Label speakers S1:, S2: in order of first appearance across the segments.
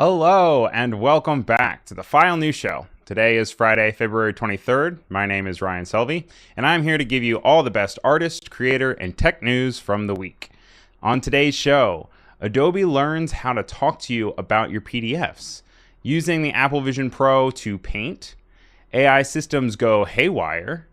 S1: Hello and welcome back to the File News Show. Today is Friday, February 23rd. My name is Ryan Selvy, and I'm here to give you all the best artist, creator, and tech news from the week. On today's show, Adobe learns how to talk to you about your PDFs, using the Apple Vision Pro to paint, AI systems go haywire,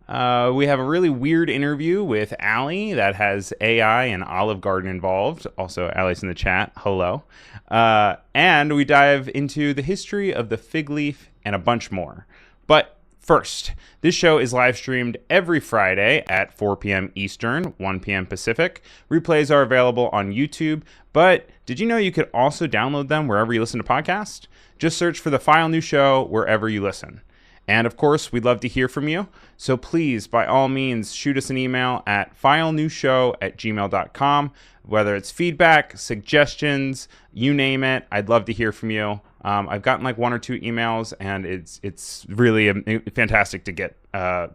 S1: we have a really weird interview with Allie that has AI and Olive Garden involved. Also, Allie's in the chat. Hello. And we dive into the history of the fig leaf and a bunch more. But first, this show is live streamed every Friday at 4 p.m. Eastern, 1 p.m. Pacific. Replays are available on YouTube. But did you know you could also download them wherever you listen to podcasts? Just search for the File News Show wherever you listen. And of course, we'd love to hear from you. So please, by all means, shoot us an email at filenewshow@gmail.com. Whether it's feedback, suggestions, you name it, I'd love to hear from you. I've gotten like one or two emails, and it's really fantastic to get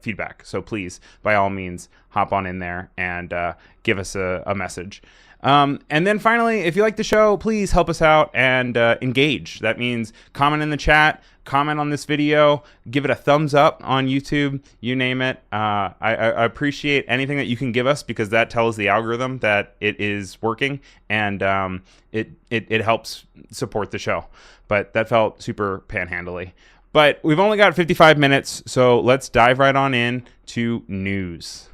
S1: feedback. So please, by all means, hop on in there and give us a message. And then finally, if you like the show, please help us out and engage. That means comment in the chat, comment on this video, give it a thumbs up on YouTube, you name it. I appreciate anything that you can give us because that tells the algorithm that it is working, and it helps support the show. But that felt super panhandly. But we've only got 55 minutes, so let's dive right on in to news.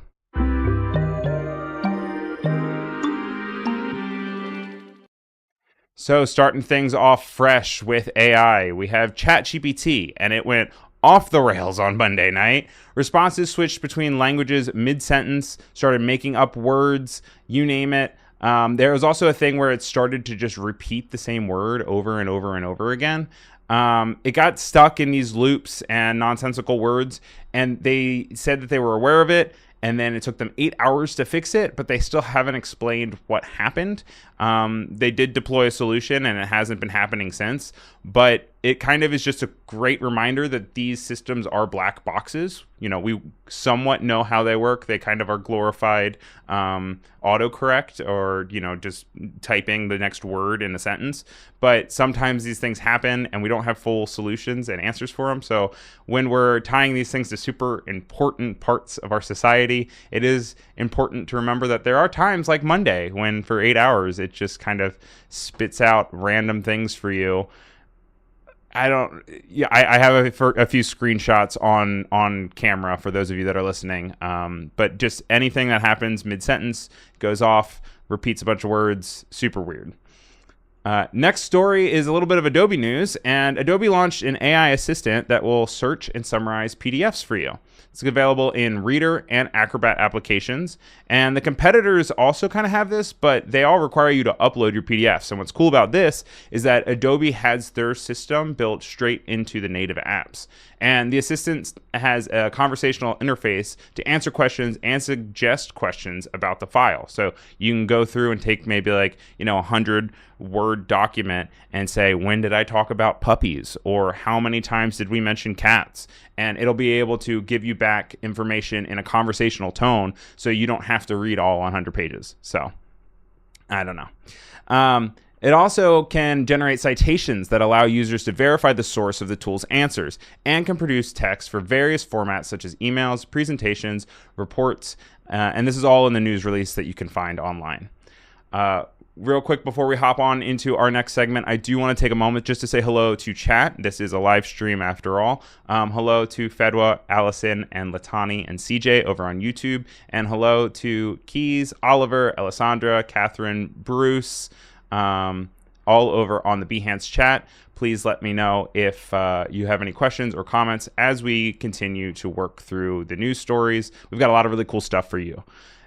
S1: So starting things off fresh with AI, we have ChatGPT, and it went off the rails on Monday night. Responses switched between languages mid-sentence, started making up words, you name it. There was also a thing where it started to just repeat the same word over and over and over again. It got stuck in these loops and nonsensical words, and they said that they were aware of it. And then it took them 8 hours to fix it, but they still haven't explained what happened. They did deploy a solution, and it hasn't been happening since. But it kind of is just a great reminder that these systems are black boxes. You know, we somewhat know how they work. They kind of are glorified autocorrect, or, you know, just typing the next word in a sentence. But sometimes these things happen, and we don't have full solutions and answers for them. So when we're tying these things to super important parts of our society, it is important to remember that there are times like Monday when for 8 hours it just kind of spits out random things for you. I have a few screenshots on camera for those of you that are listening. But just anything that happens mid-sentence, goes off, repeats a bunch of words, super weird. Next story is a little bit of Adobe news, and Adobe launched an AI assistant that will search and summarize PDFs for you. It's available in Reader and Acrobat applications, and the competitors also kind of have this, but they all require you to upload your PDFs. And what's cool about this is that Adobe has their system built straight into the native apps. And the assistant has a conversational interface to answer questions and suggest questions about the file. So you can go through and take maybe like, a 100-word document and say, when did I talk about puppies? Or how many times did we mention cats? And it'll be able to give you back information in a conversational tone so you don't have to read all 100 pages. So I don't know. It also can generate citations that allow users to verify the source of the tool's answers, and can produce text for various formats such as emails, presentations, reports, and this is all in the news release that you can find online. Real quick before we hop on into our next segment, I do want to take a moment just to say hello to chat. This is a live stream after all. Hello to Fedwa, Allison, and Latani and CJ over on YouTube. And hello to Keys, Oliver, Alessandra, Catherine, Bruce, all over on the Behance chat. Please let me know if you have any questions or comments as we continue to work through the news stories. We've got a lot of really cool stuff for you.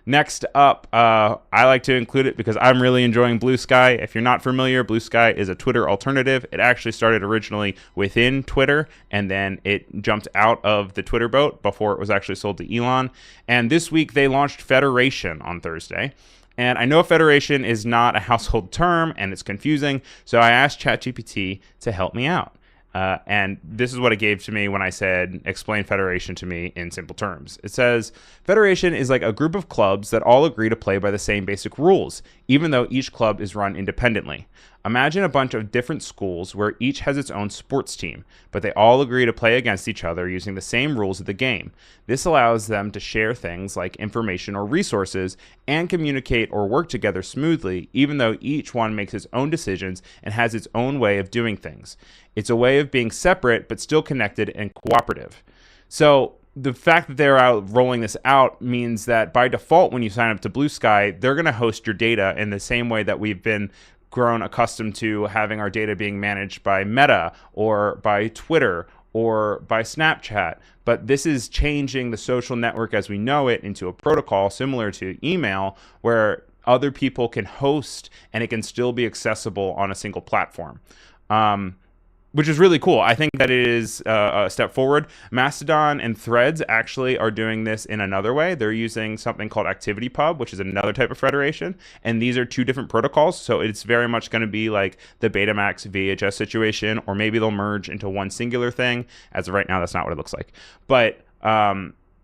S1: Next up, I like to include it because I'm really enjoying Blue Sky. If you're not familiar, Blue Sky is a Twitter alternative. It actually started originally within Twitter, and then it jumped out of the Twitter boat before it was actually sold to Elon. And this week, they launched Federation on Thursday. And I know Federation is not a household term, and it's confusing, so I asked ChatGPT to help me out. And this is what it gave to me when I said, explain Federation to me in simple terms. It says, Federation is like a group of clubs that all agree to play by the same basic rules, even though each club is run independently. Imagine a bunch of different schools where each has its own sports team, but they all agree to play against each other using the same rules of the game. This allows them to share things like information or resources and communicate or work together smoothly, even though each one makes its own decisions and has its own way of doing things. It's a way of being separate but still connected and cooperative. So the fact that they're out rolling this out means that by default, when you sign up to Blue Sky, they're going to host your data in the same way that we've been grown accustomed to having our data being managed by Meta or by Twitter or by Snapchat. But this is changing the social network as we know it into a protocol similar to email, where other people can host and it can still be accessible on a single platform. Which is really cool. I think that it is a step forward. Mastodon and Threads actually are doing this in another way. They're using something called ActivityPub, which is another type of federation. And these are two different protocols. So it's very much going to be like the Betamax VHS situation, or maybe they'll merge into one singular thing. As of right now, that's not what it looks like. But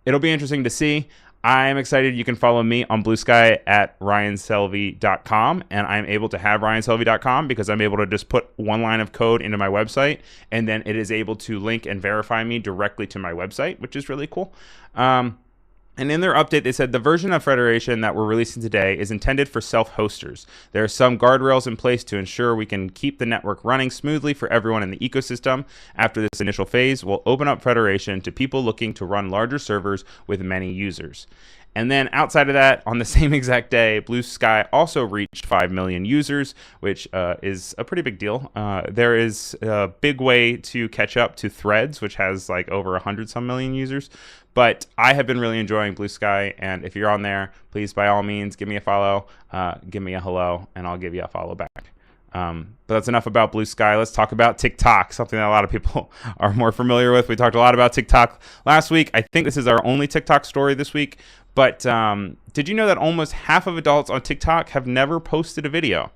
S1: it'll be interesting to see. I'm excited. You can follow me on Blue Sky at ryanselvy.com, and I'm able to have ryanselvy.com because I'm able to just put one line of code into my website, and then it is able to link and verify me directly to my website, which is really cool. And in their update, they said the version of Federation that we're releasing today is intended for self-hosters. There are some guardrails in place to ensure we can keep the network running smoothly for everyone in the ecosystem. After this initial phase, we'll open up Federation to people looking to run larger servers with many users. And then outside of that, on the same exact day, Blue Sky also reached 5 million users, which is a pretty big deal. There is a big way to catch up to Threads, which has like over 100 some million users. But I have been really enjoying Blue Sky, and if you're on there, please, by all means, give me a follow, give me a hello, and I'll give you a follow back. But that's enough about Blue Sky. Let's talk about TikTok, something that a lot of people are more familiar with. We talked a lot about TikTok last week. I think this is our only TikTok story this week. But did you know that almost half of adults on TikTok have never posted a video?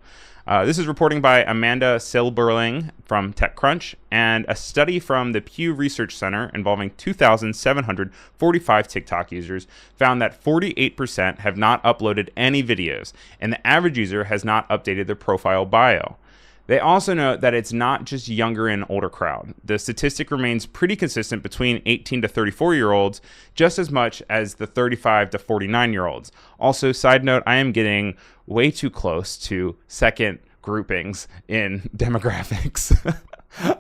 S1: This is reporting by Amanda Silberling from TechCrunch, and a study from the Pew Research Center involving 2,745 TikTok users found that 48% have not uploaded any videos, and the average user has not updated their profile bio. They also note that it's not just younger and older crowd. The statistic remains pretty consistent between 18 to 34-year-olds, just as much as the 35 to 49-year-olds. Also, side note, I am getting way too close to second groupings in demographics.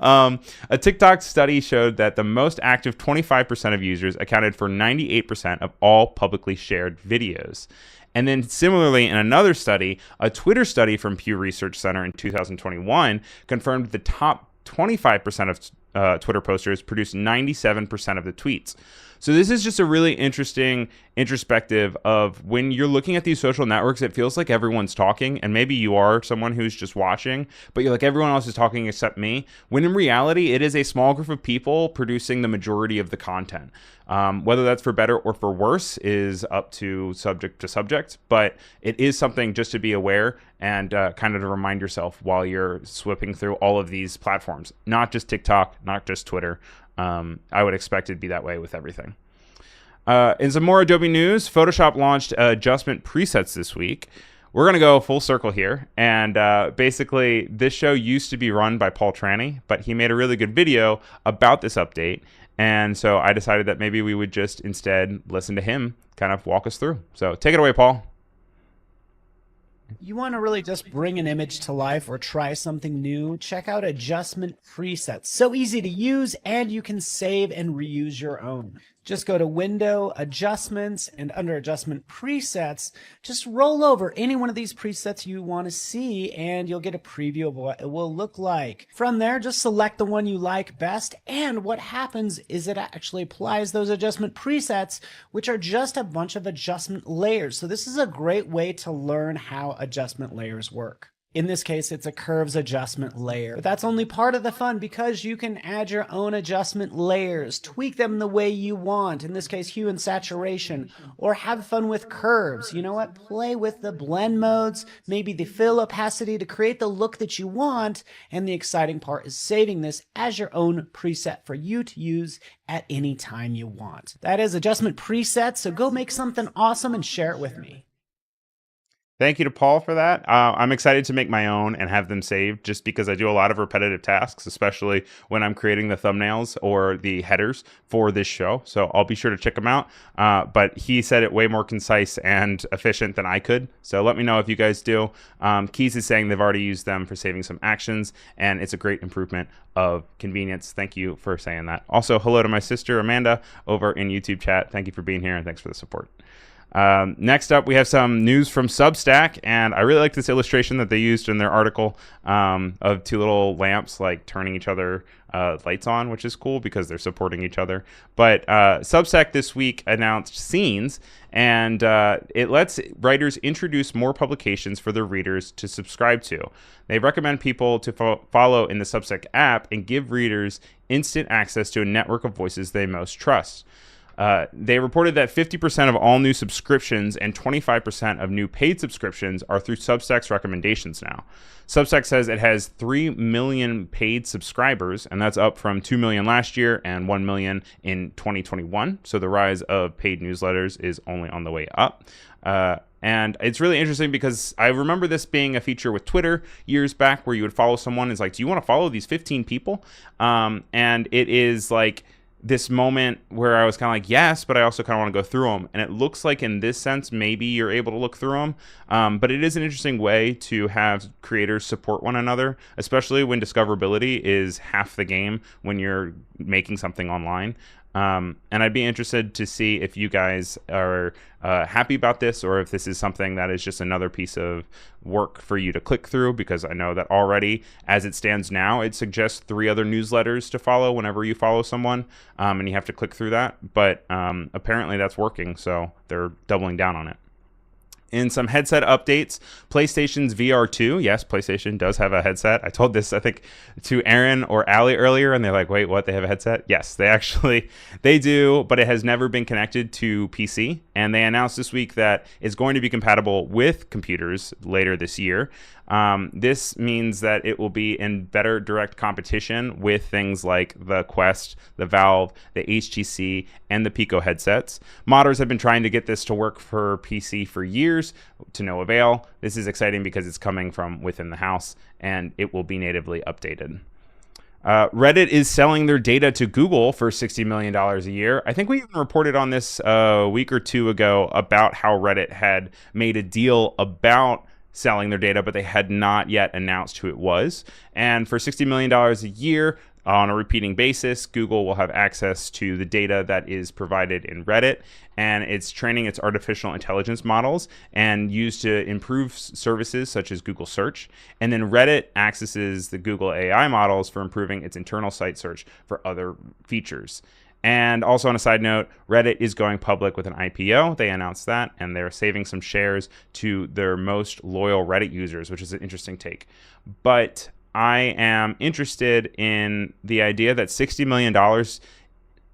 S1: A TikTok study showed that the most active 25% of users accounted for 98% of all publicly shared videos. And then similarly, in another study, a Twitter study from Pew Research Center in 2021 confirmed the top 25% of Twitter posters produced 97% of the tweets. So this is just a really interesting introspective of when you're looking at these social networks, it feels like everyone's talking, and maybe you are someone who's just watching, but you're like, everyone else is talking except me, when in reality, it is a small group of people producing the majority of the content. Whether that's for better or for worse is up to subject, but it is something just to be aware and kind of to remind yourself while you're sweeping through all of these platforms, not just TikTok, not just Twitter. I would expect it to be that way with everything. In some more Adobe news, Photoshop launched adjustment presets this week. We're going to go full circle here. And basically, this show used to be run by Paul Trani, but he made a really good video about this update. And so I decided that maybe we would just instead listen to him kind of walk us through. So take it away, Paul.
S2: You want to really just bring an image to life or try something new? Check out adjustment presets. So easy to use, and you can save and reuse your own. Just go to Window, Adjustments, and under Adjustment Presets, just roll over any one of these presets you want to see, and you'll get a preview of what it will look like. From there, just select the one you like best, and what happens is it actually applies those adjustment presets, which are just a bunch of adjustment layers. So this is a great way to learn how adjustment layers work. In this case, it's a curves adjustment layer. But that's only part of the fun because you can add your own adjustment layers, tweak them the way you want, in this case, hue and saturation, or have fun with curves. You know what? Play with the blend modes, maybe the fill opacity to create the look that you want. And the exciting part is saving this as your own preset for you to use at any time you want. That is adjustment presets, so go make something awesome and share it with me.
S1: Thank you to Paul for that. I'm excited to make my own and have them saved just because I do a lot of repetitive tasks, especially when I'm creating the thumbnails or the headers for this show. So I'll be sure to check them out. But he said it way more concise and efficient than I could. So let me know if you guys do. Keys is saying they've already used them for saving some actions, and it's a great improvement of convenience. Thank you for saying that. Also, hello to my sister Amanda over in YouTube chat. Thank you for being here, and thanks for the support. Next up, we have some news from Substack, and I really like this illustration that they used in their article of two little lamps like turning each other lights on, which is cool because they're supporting each other. But Substack this week announced Scenes, and it lets writers introduce more publications for their readers to subscribe to. They recommend people to follow in the Substack app and give readers instant access to a network of voices they most trust. They reported that 50% of all new subscriptions and 25% of new paid subscriptions are through Substack's recommendations now. Substack says it has 3 million paid subscribers, and that's up from 2 million last year and 1 million in 2021. So the rise of paid newsletters is only on the way up. And it's really interesting because I remember this being a feature with Twitter years back where you would follow someone. It's like, do you want to follow these 15 people? And it is like this moment where I was kind of like, yes, but I also kind of want to go through them. And it looks like in this sense, maybe you're able to look through them. But it is an interesting way to have creators support one another, especially when discoverability is half the game when you're making something online. And I'd be interested to see if you guys are happy about this, or if this is something that is just another piece of work for you to click through, because I know that already as it stands now, it suggests 3 other newsletters to follow whenever you follow someone, and you have to click through that. But apparently that's working, so they're doubling down on it. In some headset updates, PlayStation's VR2, yes, PlayStation does have a headset. I told this, I think, to Aaron or Allie earlier, and they're like, wait, what, they have a headset? Yes, they do, but it has never been connected to PC. And they announced this week that it's going to be compatible with computers later this year. This means that it will be in better direct competition with things like the Quest, the Valve, the HTC, and the Pico headsets. Modders have been trying to get this to work for PC for years, to no avail. This is exciting because it's coming from within the house, and it will be natively updated. Reddit is selling their data to Google for $60 million a year. I think we even reported on this a week or two ago about how Reddit had made a deal about selling their data, but they had not yet announced who it was. And for $60 million a year on a repeating basis, Google will have access to the data that is provided in Reddit, and it's training its artificial intelligence models and used to improve services such as Google Search. And then Reddit accesses the Google AI models for improving its internal site search for other features. And also on a side note, Reddit is going public with an IPO. They announced that, and they're saving some shares to their most loyal Reddit users, which is an interesting take. But I am interested in the idea that $60 million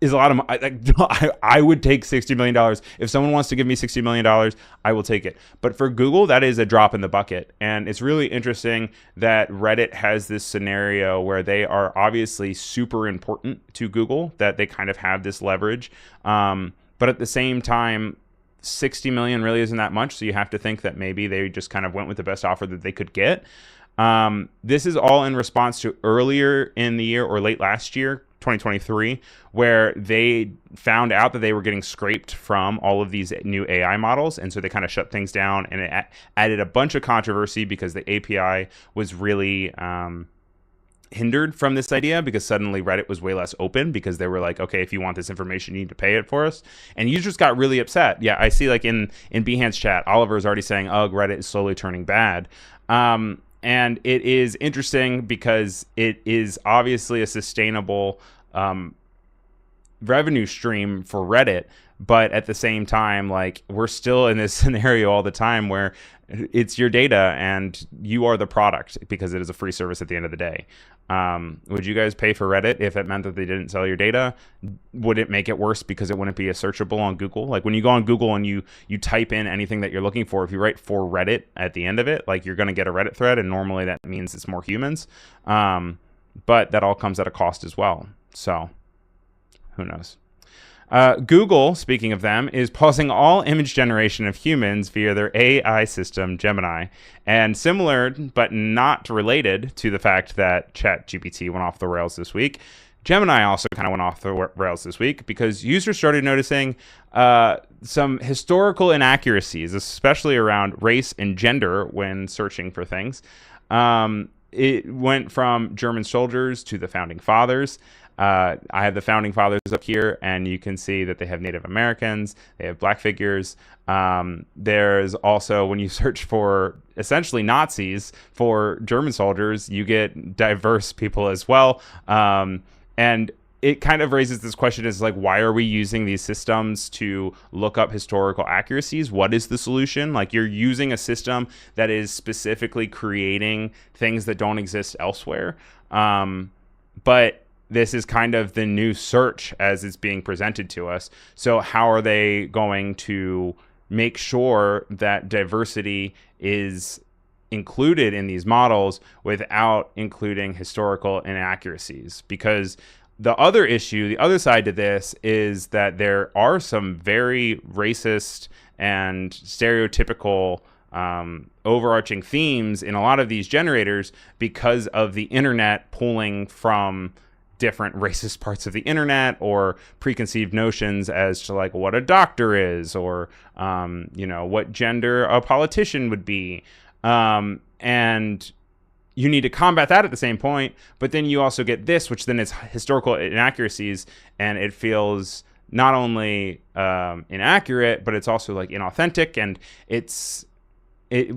S1: is a lot of money. I would take $60 million. If someone wants to give me $60 million, I will take it. But for Google, that is a drop in the bucket. And it's really interesting that Reddit has this scenario where they are obviously super important to Google, that they kind of have this leverage. But at the same time, 60 million really isn't that much. So you have to think that maybe they just kind of went with the best offer that they could get. This is all in response to earlier in the year or late last year, 2023, where they found out that they were getting scraped from all of these new AI models. And so they kind of shut things down, and it added a bunch of controversy because the API was really hindered from this idea, because suddenly Reddit was way less open, because they were like, okay, if you want this information, you need to pay it for us. And users got really upset. Yeah, I see like in Behance chat, Oliver is already saying, oh, Reddit is slowly turning bad. And it is interesting because it is obviously a sustainable revenue stream for Reddit. But at the same time, like, we're still in this scenario all the time where it's your data and you are the product, because it is a free service at the end of the day. Would you guys pay for Reddit if it meant that they didn't sell your data? Would it make it worse because it wouldn't be as searchable on Google? Like when you go on Google and you type in anything that you're looking for, if you write for Reddit at the end of it, like you're going to get a Reddit thread, and normally that means it's more humans. But that all comes at a cost as well. So who knows? Google, speaking of them, is pausing all image generation of humans via their AI system, Gemini. And similar, but not related to the fact that ChatGPT went off the rails this week, Gemini also kind of went off the rails this week because users started noticing some historical inaccuracies, especially around race and gender when searching for things. It went from German soldiers to the founding fathers. I have the founding fathers up here, and you can see that they have Native Americans, they have black figures. There's also, when you search for essentially Nazis for German soldiers, you get diverse people as well. And it kind of raises this question is like, why are we using these systems to look up historical accuracies? What is the solution? Like, you're using a system that is specifically creating things that don't exist elsewhere. But this is kind of the new search as it's being presented to us. So how are they going to make sure that diversity is included in these models without including historical inaccuracies? Because the other issue, the other side to this, is that there are some very racist and stereotypical overarching themes in a lot of these generators because of the internet pulling from different racist parts of the internet or preconceived notions as to like what a doctor is or, what gender a politician would be. And you need to combat that at the same point, but then you also get this, which then is historical inaccuracies, and it feels not only inaccurate, but it's also like inauthentic, and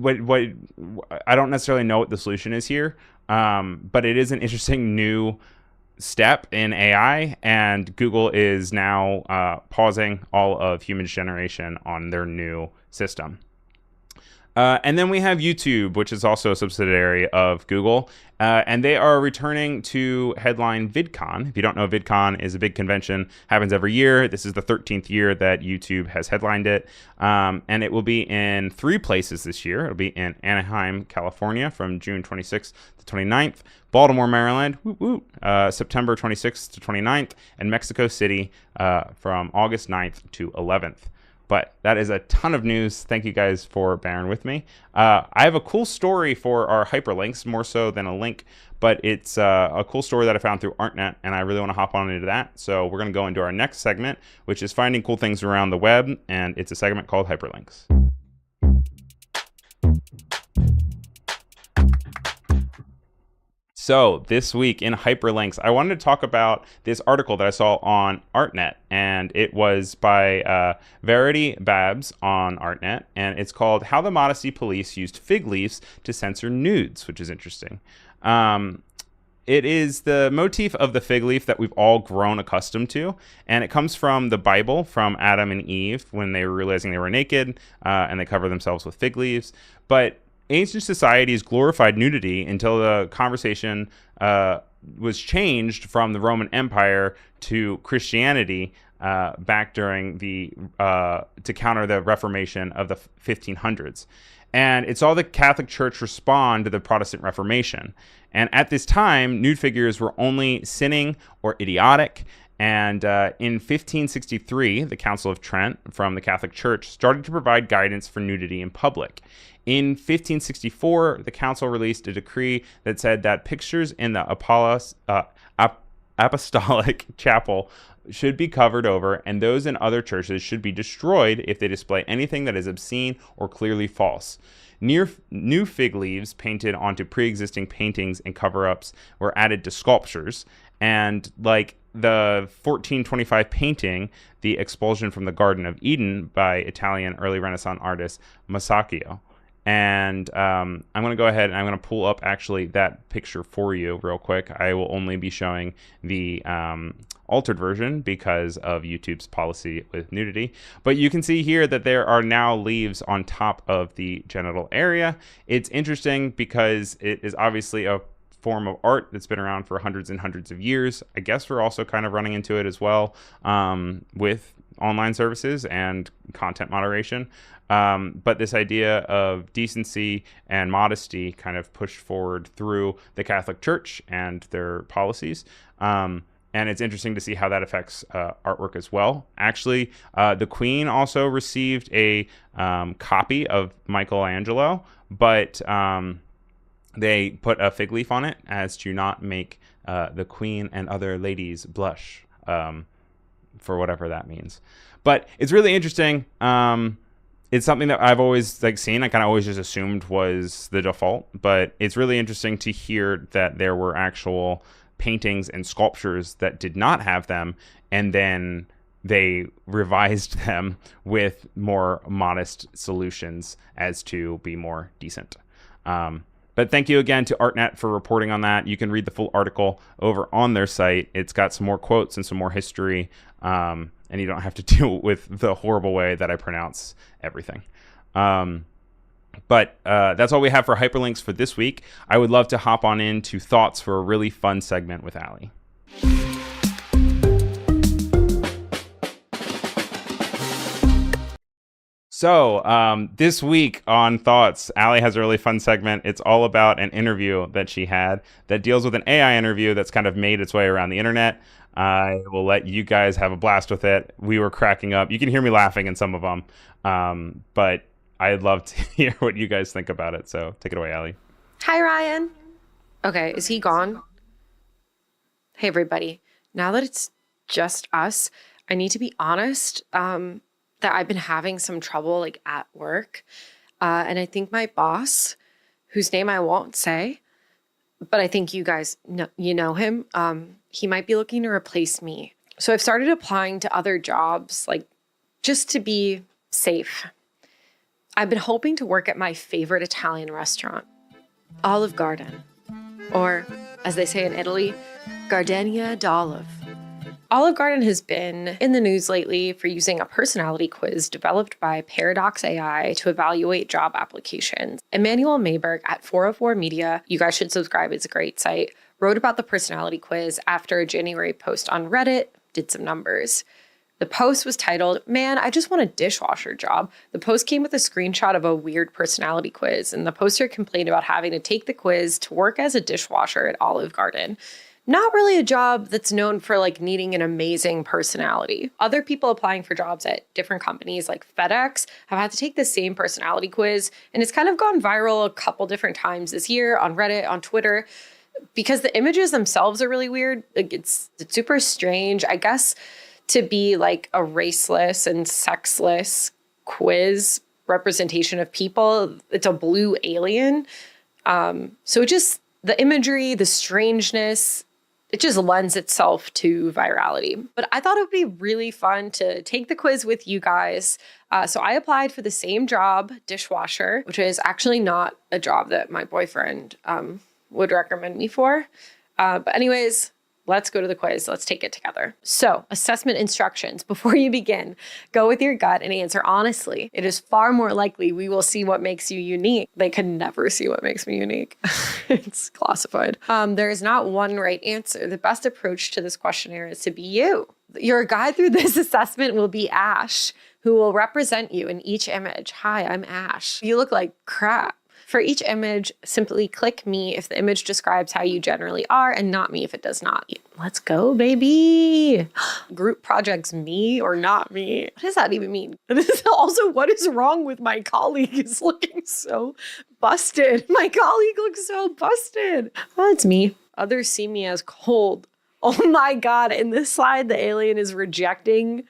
S1: what I don't necessarily know what the solution is here, but it is an interesting new step in AI, and Google is now pausing all of human generation on their new system. And then we have YouTube, which is also a subsidiary of Google, and they are returning to headline VidCon. If you don't know, VidCon is a big convention, happens every year. This is the 13th year that YouTube has headlined it, and it will be in 3 places this year. It'll be in Anaheim, California from June 26th to 29th, Baltimore, Maryland, September 26th to 29th, and Mexico City from August 9th to 11th. But that is a ton of news. Thank you guys for bearing with me. I have a cool story for our hyperlinks, more so than a link, but it's a cool story that I found through ArtNet, and I really want to hop on into that. So we're going to go into our next segment, which is finding cool things around the web, and it's a segment called Hyperlinks. So this week in Hyperlinks, I wanted to talk about this article that I saw on ArtNet, and it was by Verity Babs on ArtNet, and it's called How the Modesty Police Used Fig Leaves to Censor Nudes, which is interesting. It is the motif of the fig leaf that we've all grown accustomed to, and it comes from the Bible, from Adam and Eve when they were realizing they were naked, and they cover themselves with fig leaves. But ancient societies glorified nudity until the conversation was changed from the Roman Empire to Christianity back during to counter the Reformation of the 1500s. And it saw the Catholic Church respond to the Protestant Reformation. And at this time, nude figures were only sinning or idiotic. And in 1563, the Council of Trent from the Catholic Church started to provide guidance for nudity in public. In 1564, the council released a decree that said that pictures in the Apostolic Chapel should be covered over, and those in other churches should be destroyed if they display anything that is obscene or clearly false. New fig leaves painted onto pre-existing paintings and cover-ups were added to sculptures, and like the 1425 painting, The Expulsion from the Garden of Eden by Italian early Renaissance artist Masaccio. And I'm going to go ahead and I'm going to pull up actually that picture for you real quick. I will only be showing the altered version because of YouTube's policy with nudity. But you can see here that there are now leaves on top of the genital area. It's interesting because it is obviously a form of art that's been around for hundreds and hundreds of years. I guess we're also kind of running into it as well with online services and content moderation. But this idea of decency and modesty kind of pushed forward through the Catholic Church and their policies. And it's interesting to see how that affects artwork as well. Actually, the Queen also received a copy of Michelangelo, but they put a fig leaf on it as to not make the Queen and other ladies blush, for whatever that means. But it's really interesting. It's something that I've always seen. I kind of always just assumed was the default, but it's really interesting to hear that there were actual paintings and sculptures that did not have them, and then they revised them with more modest solutions as to be more decent. But thank you again to ArtNet for reporting on that. You can read the full article over on their site. It's got some more quotes and some more history, and you don't have to deal with the horrible way that I pronounce everything. But that's all we have for hyperlinks for this week. I would love to hop on into thoughts for a really fun segment with Allie. So this week on Thoughts, Allie has a really fun segment. It's all about an interview that she had that deals with an AI interview that's kind of made its way around the internet. I will let you guys have a blast with it. We were cracking up. You can hear me laughing in some of them, but I'd love to hear what you guys think about it. So take it away, Allie.
S3: Hi, Ryan. Okay, is he gone? Hey, everybody. Now that it's just us, I need to be honest that I've been having some trouble at work. And I think my boss, whose name I won't say, but I think you guys know him, he might be looking to replace me. So I've started applying to other jobs, just to be safe. I've been hoping to work at my favorite Italian restaurant, Olive Garden, or as they say in Italy, Gardenia d'Olive. Olive Garden has been in the news lately for using a personality quiz developed by Paradox AI to evaluate job applications. Emmanuel Mayberg at 404 Media, you guys should subscribe, it's a great site, wrote about the personality quiz after a January post on Reddit, did some numbers. The post was titled, "Man, I just want a dishwasher job." The post came with a screenshot of a weird personality quiz, and the poster complained about having to take the quiz to work as a dishwasher at Olive Garden. Not really a job that's known for needing an amazing personality. Other people applying for jobs at different companies like FedEx have had to take the same personality quiz, and it's kind of gone viral a couple different times this year on Reddit, on Twitter, because the images themselves are really weird. It's super strange. I guess to be a raceless and sexless quiz representation of people, it's a blue alien. So just the imagery, the strangeness, it just lends itself to virality. But I thought it would be really fun to take the quiz with you guys. So I applied for the same job, dishwasher, which is actually not a job that my boyfriend would recommend me for. But anyways, let's go to the quiz. Let's take it together. So, assessment instructions. Before you begin, go with your gut and answer honestly. It is far more likely we will see what makes you unique. They can never see what makes me unique. It's classified. There is not one right answer. The best approach to this questionnaire is to be you. Your guide through this assessment will be Ash, who will represent you in each image. Hi, I'm Ash. You look like crap. For each image, simply click me if the image describes how you generally are and not me if it does not. Let's go, baby. Group projects, me or not me? What does that even mean? And this is also, what is wrong with my colleague is looking so busted. My colleague looks so busted. Oh, it's me. Others see me as cold. Oh my God. In this slide, the alien is rejecting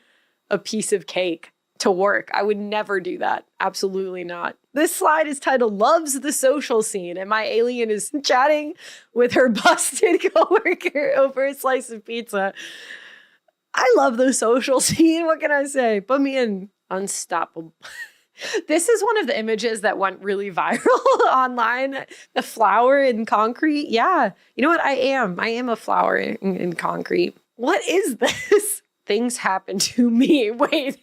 S3: a piece of cake to work. I would never do that. Absolutely not. This slide is titled "Loves the Social Scene," and my alien is chatting with her busted coworker over a slice of pizza. I love the social scene. What can I say? Put me in. Unstoppable. This is one of the images that went really viral online. The flower in concrete. Yeah. You know what? I am a flower in concrete. What is this? Things happen to me. Wait.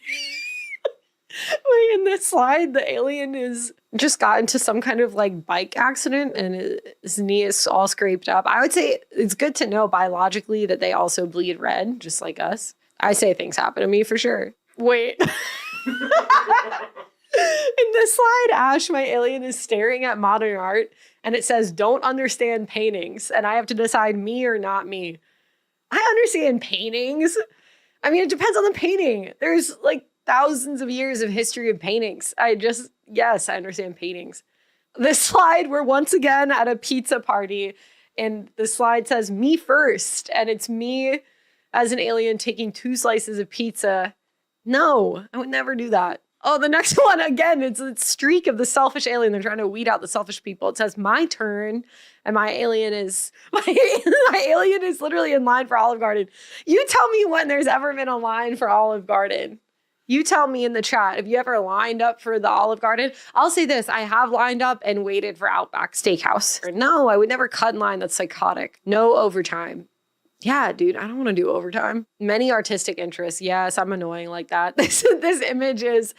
S3: In this slide, the alien is just got into some kind of bike accident and his knee is all scraped up. I would say it's good to know biologically that they also bleed red, just like us. I say things happen to me for sure. Wait. In this slide, Ash, my alien, is staring at modern art and it says, "Don't understand paintings." And I have to decide me or not me. I understand paintings. I mean, it depends on the painting. There's like thousands of years of history of paintings. Yes, I understand paintings. This slide, we're once again at a pizza party, and the slide says me first, and it's me as an alien taking 2 slices of pizza. No, I would never do that. Oh, the next one, again, it's a streak of the selfish alien. They're trying to weed out the selfish people. It says my turn, and my alien is literally in line for Olive Garden. You tell me when there's ever been a line for Olive Garden. You tell me in the chat, have you ever lined up for the Olive Garden? I'll say this, I have lined up and waited for Outback Steakhouse. No, I would never cut in line. That's psychotic. No overtime. Yeah, dude, I don't want to do overtime. Many artistic interests. Yes, I'm annoying like that. This image is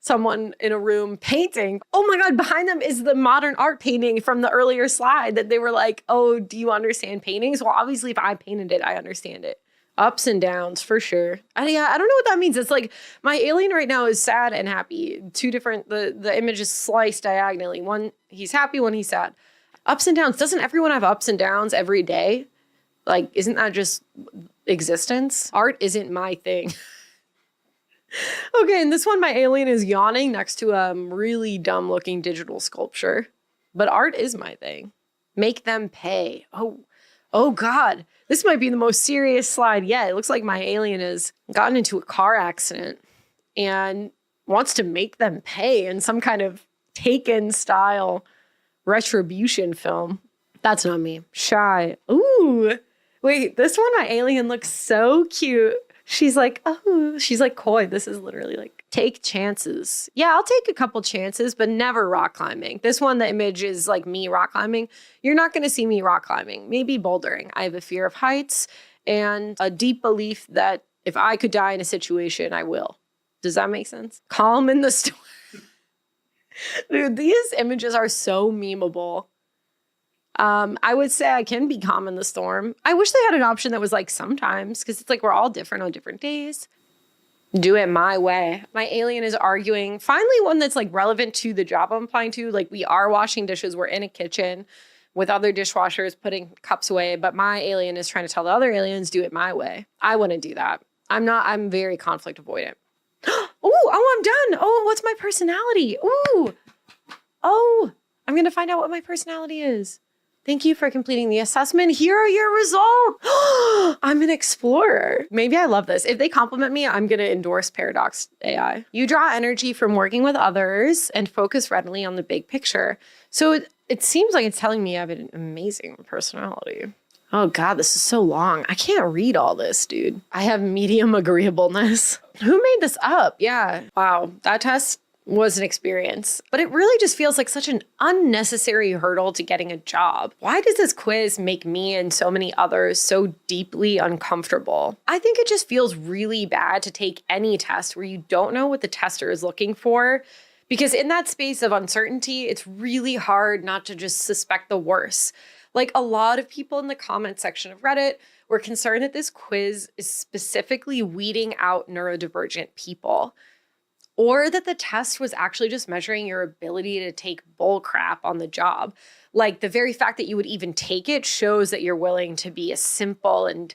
S3: someone in a room painting. Oh my God, behind them is the modern art painting from the earlier slide that they were like, oh, do you understand paintings? Well, obviously, if I painted it, I understand it. Ups and downs, for sure. I don't know what that means. It's like my alien right now is sad and happy. 2 different, the image is sliced diagonally. One, he's happy, one, he's sad. Ups and downs. Doesn't everyone have ups and downs every day? Like, isn't that just existence? Art isn't my thing. Okay, and this one, my alien is yawning next to a really dumb looking digital sculpture. But art is my thing. Make them pay. Oh God. This might be the most serious slide yet. It looks like my alien has gotten into a car accident and wants to make them pay in some kind of Taken style retribution film. That's not me. Shy. Ooh. Wait, this one, my alien looks so cute. She's like, oh, she's like coy. This is literally like, take chances. Yeah, I'll take a couple chances, but never rock climbing. This one, the image is like me rock climbing. You're not going to see me rock climbing. Maybe bouldering. I have a fear of heights and a deep belief that if I could die in a situation, I will. Does that make sense? Calm in the storm. Dude, these images are so memeable. I would say I can be calm in the storm. I wish they had an option that was like sometimes, because it's like we're all different on different days. Do it my way. My alien is arguing. Finally, one that's like relevant to the job I'm applying to. Like, we are washing dishes. We're in a kitchen with other dishwashers putting cups away. But my alien is trying to tell the other aliens, do it my way. I wouldn't do that. I'm very conflict avoidant. Oh, I'm done. Oh, what's my personality? Ooh. Oh, I'm going to find out what my personality is. Thank you for completing the assessment. Here are your results. I'm an explorer. Maybe I love this. If they compliment me, I'm going to endorse Paradox AI. You draw energy from working with others and focus readily on the big picture. So it seems like it's telling me I have an amazing personality. Oh God, this is so long. I can't read all this, dude. I have medium agreeableness. Who made this up? Yeah. Wow. That test was an experience, but it really just feels like such an unnecessary hurdle to getting a job. Why does this quiz make me and so many others so deeply uncomfortable? I think it just feels really bad to take any test where you don't know what the tester is looking for, because in that space of uncertainty, it's really hard not to just suspect the worst. Like, a lot of people in the comment section of Reddit were concerned that this quiz is specifically weeding out neurodivergent people, or that the test was actually just measuring your ability to take bull crap on the job. Like, the very fact that you would even take it shows that you're willing to be a simple and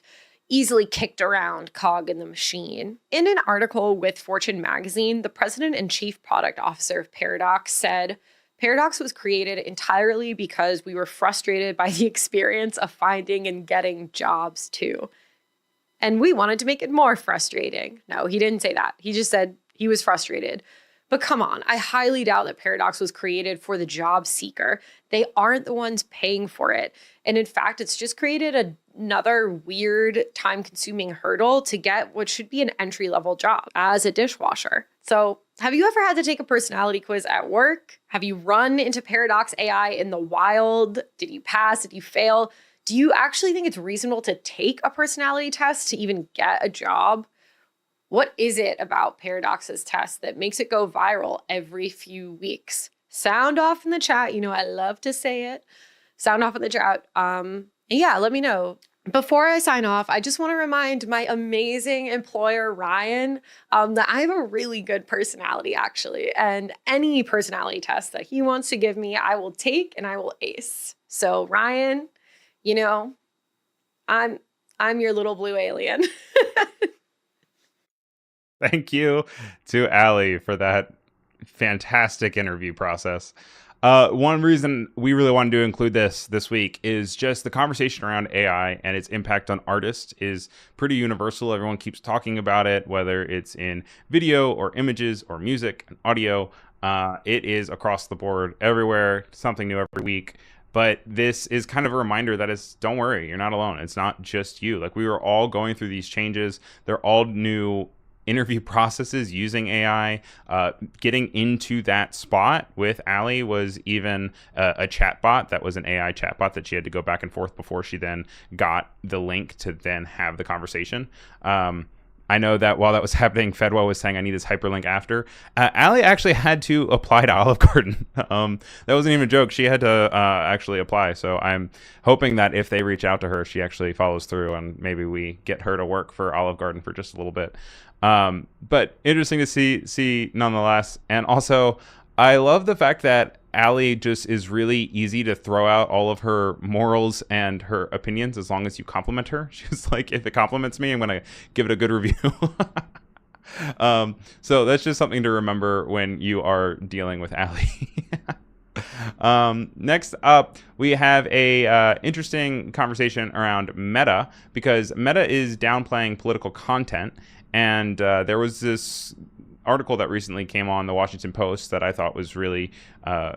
S3: easily kicked around cog in the machine. In an article with Fortune magazine, the president and chief product officer of Paradox said, Paradox was created entirely because we were frustrated by the experience of finding and getting jobs too. And we wanted to make it more frustrating. No, he didn't say that. He just said he was frustrated. But come on, I highly doubt that Paradox was created for the job seeker. They aren't the ones paying for it. And in fact, it's just created another weird, time-consuming hurdle to get what should be an entry-level job as a dishwasher. So have you ever had to take a personality quiz at work? Have you run into Paradox AI in the wild? Did you pass? Did you fail? Do you actually think it's reasonable to take a personality test to even get a job? What is it about Paradox's test that makes it go viral every few weeks? Sound off in the chat. You know, I love to say it. Sound off in the chat. Yeah, let me know. Before I sign off, I just want to remind my amazing employer, Ryan, that I have a really good personality, actually. And any personality test that he wants to give me, I will take and I will ace. So Ryan, you know, I'm I'm your little blue alien.
S1: Thank you to Allie for that fantastic interview process. One reason we really wanted to include this week is just the conversation around AI and its impact on artists is pretty universal. Everyone keeps talking about it, whether it's in video or images or music and audio. It is across the board everywhere, something new every week. But this is kind of a reminder that don't worry, you're not alone. It's not just you. Like, we were all going through these changes. They're all new interview processes using AI. Getting into that spot with Allie was even a chatbot that was an AI chatbot that she had to go back and forth before she then got the link to then have the conversation. I know that while that was happening, Fedwa was saying, I need this hyperlink after. Allie actually had to apply to Olive Garden. That wasn't even a joke. She had to actually apply. So I'm hoping that if they reach out to her, she actually follows through and maybe we get her to work for Olive Garden for just a little bit. But interesting to see nonetheless. And also, I love the fact that Allie just is really easy to throw out all of her morals and her opinions as long as you compliment her. She's like, if it compliments me, I'm going to give it a good review. So that's just something to remember when you are dealing with Allie. Next up, we have a interesting conversation around Meta, because Meta is downplaying political content. And there was this article that recently came on the Washington Post that I thought was really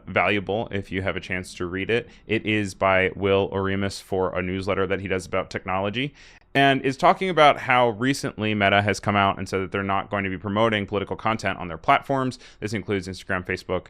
S1: valuable if you have a chance to read it. It is by Will Oremus for a newsletter that he does about technology, and is talking about how recently Meta has come out and said that they're not going to be promoting political content on their platforms. This includes Instagram, Facebook,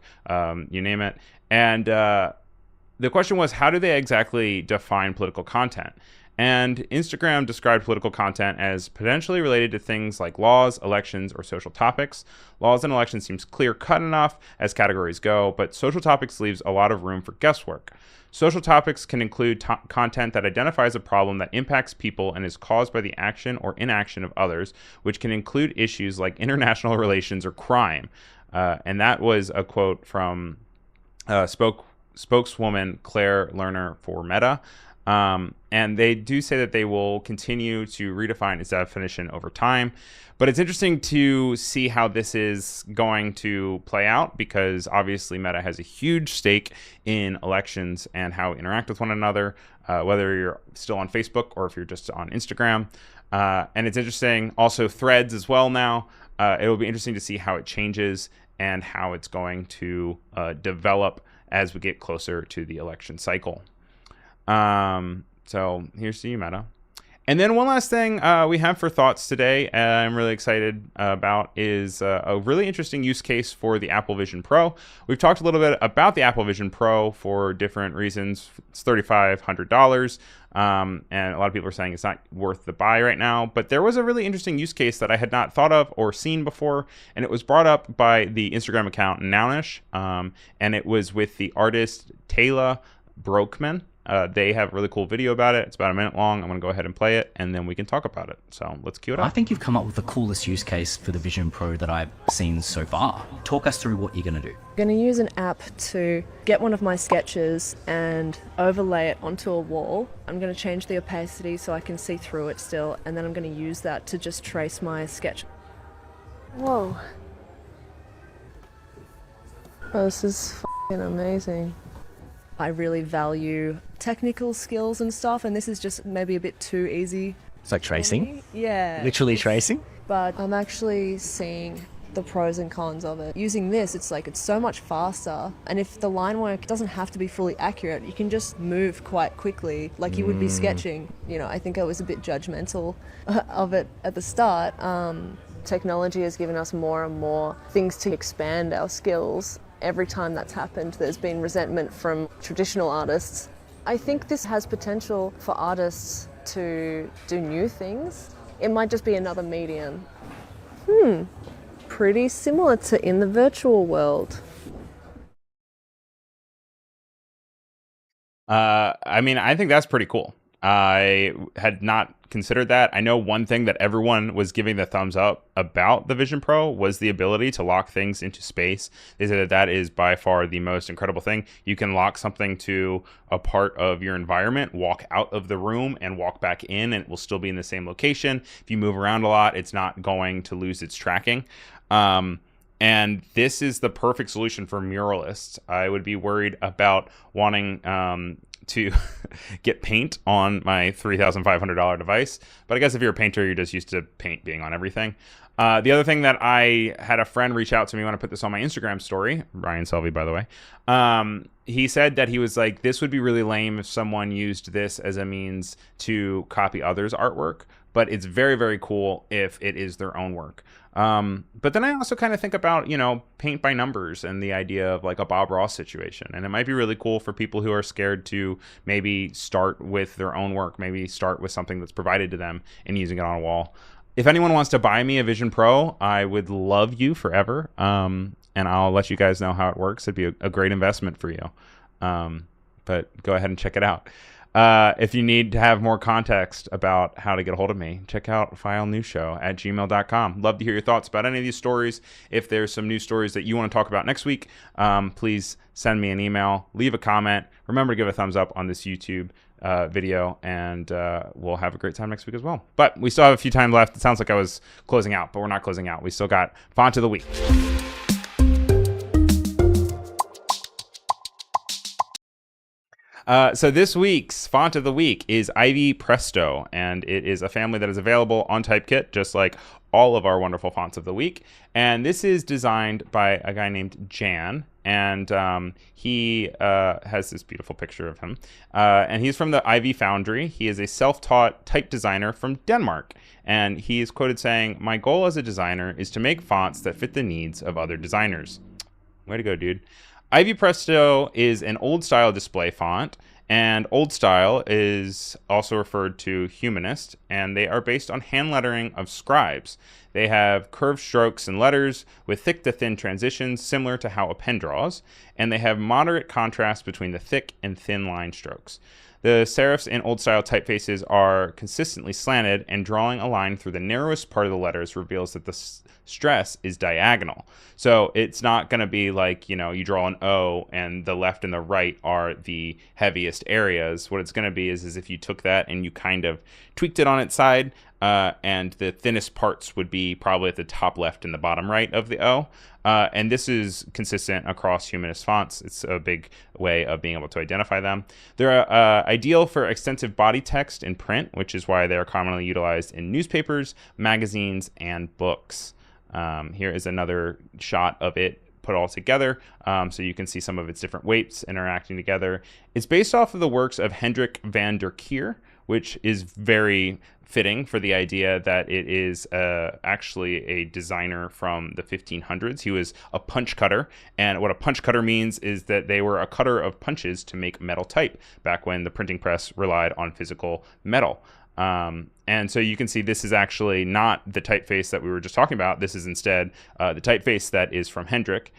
S1: you name it. And the question was, how do they exactly define political content? And Instagram described political content as potentially related to things like laws, elections, or social topics. Laws and elections seems clear-cut enough as categories go, but social topics leaves a lot of room for guesswork. Social topics can include content that identifies a problem that impacts people and is caused by the action or inaction of others, which can include issues like international relations or crime. And that was a quote from spokeswoman Claire Lerner for Meta. And they do say that they will continue to redefine its definition over time. But it's interesting to see how this is going to play out, because obviously Meta has a huge stake in elections and how we interact with one another, whether you're still on Facebook or if you're just on Instagram. And it's interesting, also Threads as well now. It will be interesting to see how it changes and how it's going to develop as we get closer to the election cycle. So here's to you, Meta. And then one last thing we have for thoughts today, I'm really excited about, is a really interesting use case for the Apple Vision Pro. We've talked a little bit about the Apple Vision Pro for different reasons. It's $3,500. And a lot of people are saying it's not worth the buy right now. But there was a really interesting use case that I had not thought of or seen before. And it was brought up by the Instagram account Nounish. And it was with the artist Taylor Brokeman. They have a really cool video about it. It's about a minute long. I'm going to go ahead and play it, and then we can talk about it. So let's cue it up.
S4: I think you've come up with the coolest use case for the Vision Pro that I've seen so far. Talk us through what you're going to do.
S5: I'm going to use an app to get one of my sketches and overlay it onto a wall. I'm going to change the opacity so I can see through it still, and then I'm going to use that to just trace my sketch. Whoa. Oh, this is f***ing amazing. I really value technical skills and stuff, and this is just maybe a bit too easy.
S4: It's like tracing?
S5: Yeah.
S4: Literally tracing?
S5: But I'm actually seeing the pros and cons of it. Using this, it's so much faster, and if the line work doesn't have to be fully accurate, you can just move quite quickly like you would be sketching. You know, I think I was a bit judgmental of it at the start. Technology has given us more and more things to expand our skills. Every time that's happened, there's been resentment from traditional artists. I think this has potential for artists to do new things. It might just be another medium. Pretty similar to in the virtual world.
S1: I mean, I think that's pretty cool. I had not considered that. I know one thing that everyone was giving the thumbs up about the Vision Pro was the ability to lock things into space. They said that that is by far the most incredible thing. You can lock something to a part of your environment, walk out of the room and walk back in, and it will still be in the same location. If you move around a lot, it's not going to lose its tracking. And this is the perfect solution for muralists. I would be worried about wanting to get paint on my $3,500 device. But I guess if you're a painter, you're just used to paint being on everything. The other thing that I had a friend reach out to me when I put this on my Instagram story, Ryan Selvy, by the way, he said that he was like, this would be really lame if someone used this as a means to copy others' artwork. But it's very, very cool if it is their own work. But then I also kind of think about, paint by numbers and the idea of like a Bob Ross situation. And it might be really cool for people who are scared to maybe start with their own work, maybe start with something that's provided to them and using it on a wall. If anyone wants to buy me a Vision Pro, I would love you forever. And I'll let you guys know how it works. It'd be a great investment for you. But go ahead and check it out. If you need to have more context about how to get a hold of me, check out filenewsshow@gmail.com. Love to hear your thoughts about any of these stories. If there's some news stories that you want to talk about next week, please send me an email, leave a comment. Remember to give a thumbs up on this YouTube video, and we'll have a great time next week as well. But we still have a few time left. It sounds like I was closing out, but we're not closing out. We still got Font of the Week. So this week's Font of the Week is Ivy Presto, and it is a family that is available on Typekit, just like all of our wonderful fonts of the week. And this is designed by a guy named Jan, and he has this beautiful picture of him. And he's from the Ivy Foundry. He is a self-taught type designer from Denmark. And he is quoted saying, "My goal as a designer is to make fonts that fit the needs of other designers." Way to go, dude. Ivy Presto is an old style display font, and old style is also referred to humanist, and they are based on hand lettering of scribes. They have curved strokes and letters with thick to thin transitions similar to how a pen draws, and they have moderate contrast between the thick and thin line strokes. The serifs in old style typefaces are consistently slanted, and drawing a line through the narrowest part of the letters reveals that the stress is diagonal. So it's not going to be like, you draw an O and the left and the right are the heaviest areas. What it's going to be is if you took that and you kind of tweaked it on its side, and the thinnest parts would be probably at the top left and the bottom right of the O. And this is consistent across humanist fonts. It's a big way of being able to identify them. They're ideal for extensive body text in print, which is why they are commonly utilized in newspapers, magazines, and books. Here is another shot of it put all together, so you can see some of its different weights interacting together. It's based off of the works of Hendrik van der Kier, which is very fitting for the idea that it is actually a designer from the 1500s. He was a punch cutter, and what a punch cutter means is that they were a cutter of punches to make metal type back when the printing press relied on physical metal. And so you can see this is actually not the typeface that we were just talking about. This is instead the typeface that is from Hendrik.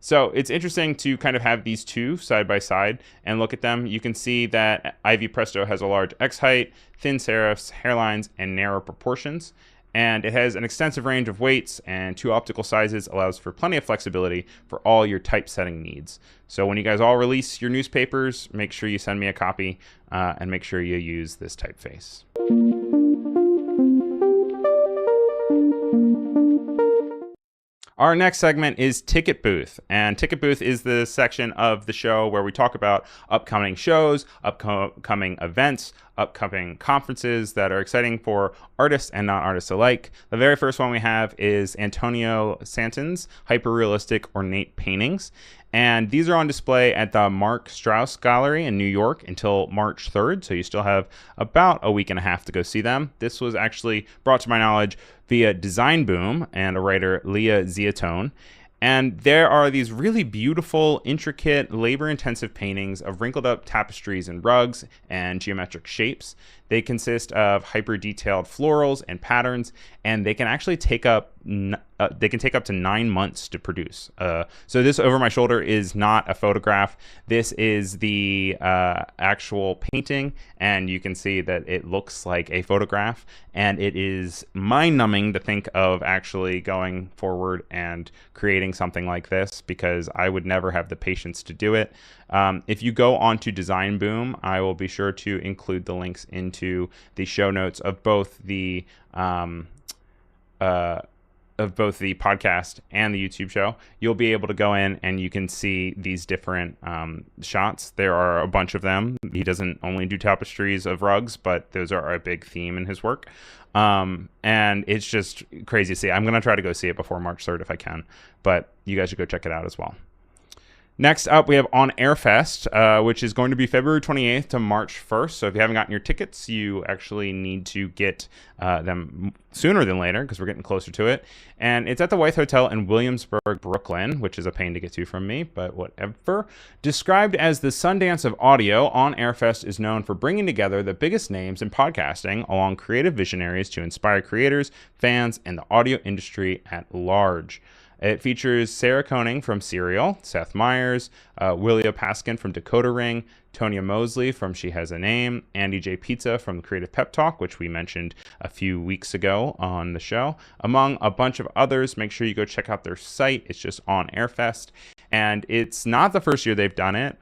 S1: So it's interesting to kind of have these two side by side and look at them. You can see that Ivy Presto has a large X height, thin serifs, hairlines, and narrow proportions. And it has an extensive range of weights and 2 optical sizes, allows for plenty of flexibility for all your typesetting needs. So when you guys all release your newspapers, make sure you send me a copy and make sure you use this typeface. Our next segment is Ticketbooth, and Ticketbooth is the section of the show where we talk about upcoming shows, upcoming events, upcoming conferences that are exciting for artists and non-artists alike. The very first one we have is Antonio Santon's hyper-realistic ornate paintings, and these are on display at the Mark Strauss Gallery in New York until March 3rd, so you still have about a week and a half to go see them. This was actually brought to my knowledge via Design Boom and a writer, Leah Ziatone. And there are these really beautiful, intricate, labor-intensive paintings of wrinkled-up tapestries and rugs and geometric shapes. They consist of hyper-detailed florals and patterns, and they can actually take up they can take up to 9 months to produce. So this over my shoulder is not a photograph. This is the actual painting, and you can see that it looks like a photograph, and it is mind-numbing to think of actually going forward and creating something like this, because I would never have the patience to do it. If you go onto Design Boom, I will be sure to include the links into the show notes of both the podcast and the YouTube show. You'll be able to go in and you can see these different shots. There are a bunch of them. He doesn't only do tapestries of rugs, but those are a big theme in his work. And it's just crazy to see. I'm going to try to go see it before March 3rd if I can, but you guys should go check it out as well. Next up, we have On Air Fest, which is going to be February 28th to March 1st. So if you haven't gotten your tickets, you actually need to get them sooner than later, because we're getting closer to it. And it's at the Wythe Hotel in Williamsburg, Brooklyn, which is a pain to get to from me, but whatever. Described as the Sundance of audio, On Air Fest is known for bringing together the biggest names in podcasting along creative visionaries to inspire creators, fans, and the audio industry at large. It features Sarah Koenig from Serial, Seth Meyers, Willia Paskin from Decoder Ring, Tonya Mosley from She Has a Name, Andy J. Pizza from Creative Pep Talk, which we mentioned a few weeks ago on the show, among a bunch of others. Make sure you go check out their site. It's just On Air Fest. And it's not the first year they've done it.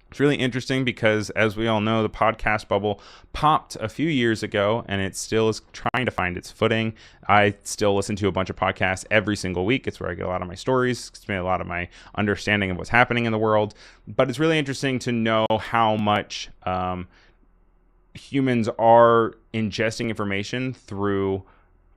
S1: It's really interesting because, as we all know, the podcast bubble popped a few years ago, and it still is trying to find its footing. I still listen to a bunch of podcasts every single week. It's where I get a lot of my stories. It's a lot of my understanding of what's happening in the world. But it's really interesting to know how much humans are ingesting information through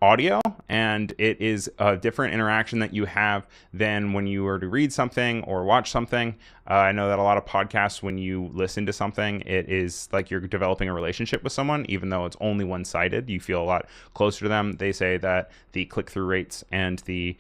S1: audio, and it is a different interaction that you have than when you were to read something or watch something. I know that a lot of podcasts, when you listen to something, it is like you're developing a relationship with someone, even though it's only one-sided. You feel a lot closer to them. They say that the click-through rates and the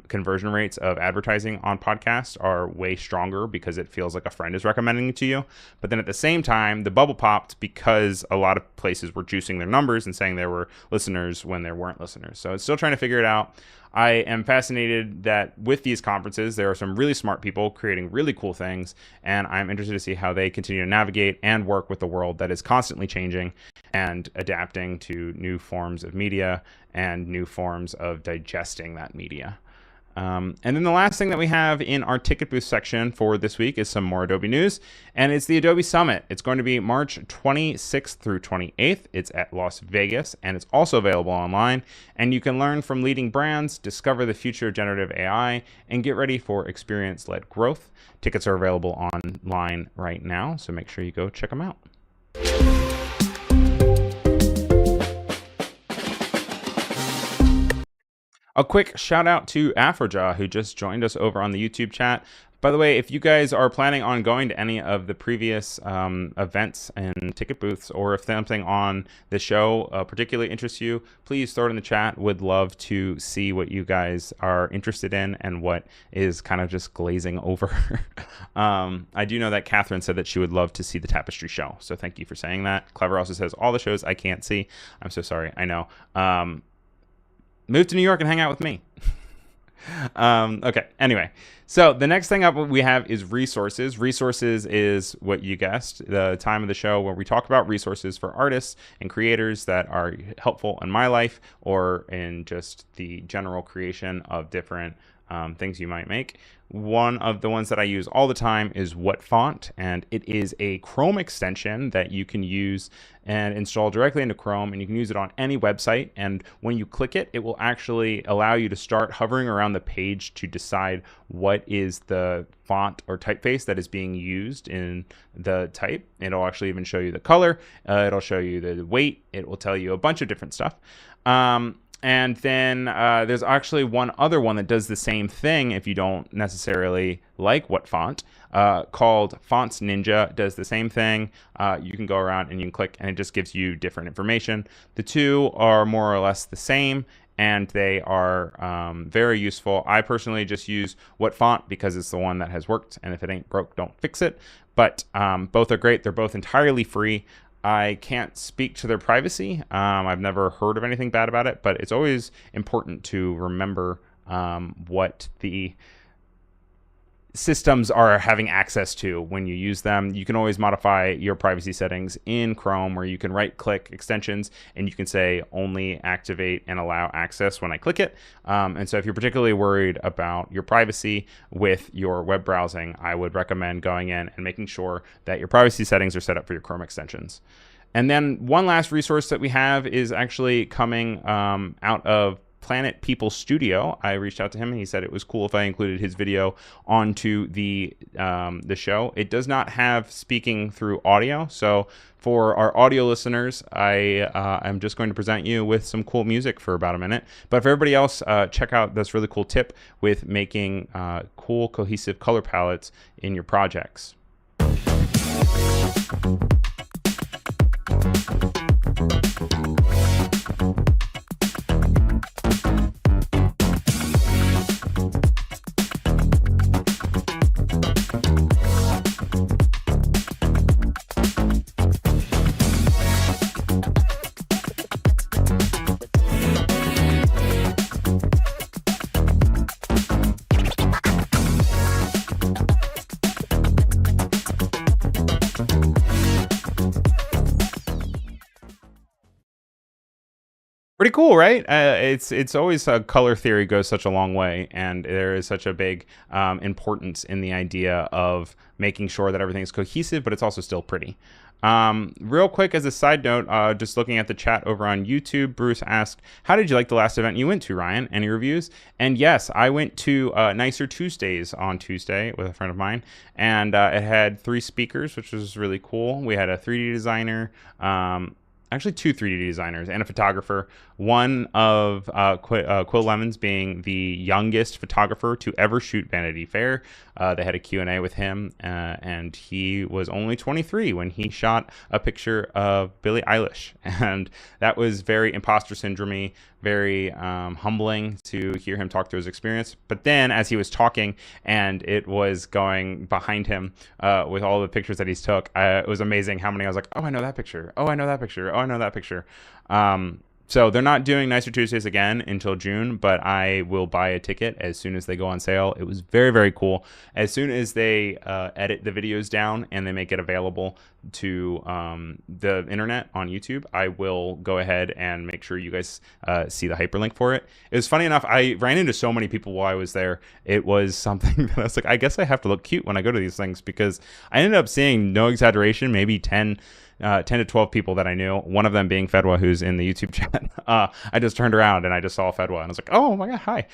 S1: conversion rates of advertising on podcasts are way stronger because it feels like a friend is recommending it to you. But then at the same time, the bubble popped because a lot of places were juicing their numbers and saying there were listeners when there weren't listeners. So it's still trying to figure it out. I am fascinated that with these conferences, there are some really smart people creating really cool things, and I'm interested to see how they continue to navigate and work with the world that is constantly changing and adapting to new forms of media and new forms of digesting that media. And then the last thing that we have in our Ticketbooth section for this week is some more Adobe news, and it's the Adobe Summit. It's going to be March 26th through 28th. It's at Las Vegas, and it's also available online, and you can learn from leading brands, discover the future of generative AI, and get ready for experience-led growth. Tickets are available online right now, so make sure you go check them out. A quick shout out to Afrojaw, who just joined us over on the YouTube chat. By the way, if you guys are planning on going to any of the previous events and ticket booths, or if something on the show particularly interests you, please throw it in the chat. Would love to see what you guys are interested in and what is kind of just glazing over. I do know that Catherine said that she would love to see the tapestry show, so thank you for saying that. Clever also says all the shows I can't see. I'm so sorry. I know. Move to New York and hang out with me. Okay, anyway. So the next thing up we have is resources. Resources is what you guessed, the time of the show where we talk about resources for artists and creators that are helpful in my life or in just the general creation of different things you might make. One of the ones that I use all the time is What Font, and it is a Chrome extension that you can use and install directly into Chrome, and you can use it on any website. And when you click it, it will actually allow you to start hovering around the page to decide what is the font or typeface that is being used in the type. It'll actually even show you the color. It'll show you the weight. It will tell you a bunch of different stuff. And then there's actually one other one that does the same thing if you don't necessarily like What Font, called Fonts Ninja. Does the same thing. You can go around and you can click and it just gives you different information. The two are more or less the same, and they are very useful. I personally just use What Font because it's the one that has worked, and if it ain't broke, don't fix it. But both are great. They're both entirely free. I can't speak to their privacy. I've never heard of anything bad about it, but it's always important to remember what the systems are having access to when you use them. You can always modify your privacy settings in Chrome, where you can right click extensions and you can say only activate and allow access when I click it. And so if you're particularly worried about your privacy with your web browsing, I would recommend going in and making sure that your privacy settings are set up for your Chrome extensions. And then one last resource that we have is actually coming out of Planet People Studio. I reached out to him and he said it was cool if I included his video onto the show. It does not have speaking through audio, so for our audio listeners, I'm just going to present you with some cool music for about a minute. But for everybody else, check out this really cool tip with making cool cohesive color palettes in your projects. Pretty cool, right? It's always color theory goes such a long way, and there is such a big importance in the idea of making sure that everything is cohesive, but it's also still pretty. Real quick, as a side note, just looking at the chat over on YouTube, Bruce asked, how did you like the last event you went to, Ryan? Any reviews? And yes, I went to Nicer Tuesdays on Tuesday with a friend of mine, and it had 3 speakers, which was really cool. We had a 3D designer, actually 2 3D designers and a photographer. One of Quill Lemons being the youngest photographer to ever shoot Vanity Fair. They had a Q&A with him, and he was only 23 when he shot a picture of Billie Eilish. And that was very imposter syndrome-y, very humbling to hear him talk through his experience. But then as he was talking and it was going behind him with all the pictures that he's took, it was amazing how many I was like, oh, I know that picture. Oh, I know that picture. Oh, I know that picture. So they're not doing Nicer Tuesdays again until June, but I will buy a ticket as soon as they go on sale. It was very, very cool. As soon as they edit the videos down and they make it available to the internet on YouTube, I will go ahead and make sure you guys see the hyperlink for it. It was funny enough, I ran into so many people while I was there. It was something that I was like, I guess I have to look cute when I go to these things, because I ended up seeing, no exaggeration, maybe 10 to 12 people that I knew, one of them being Fedwa, who's in the YouTube chat. I just turned around and I just saw Fedwa and I was like, oh my God, hi.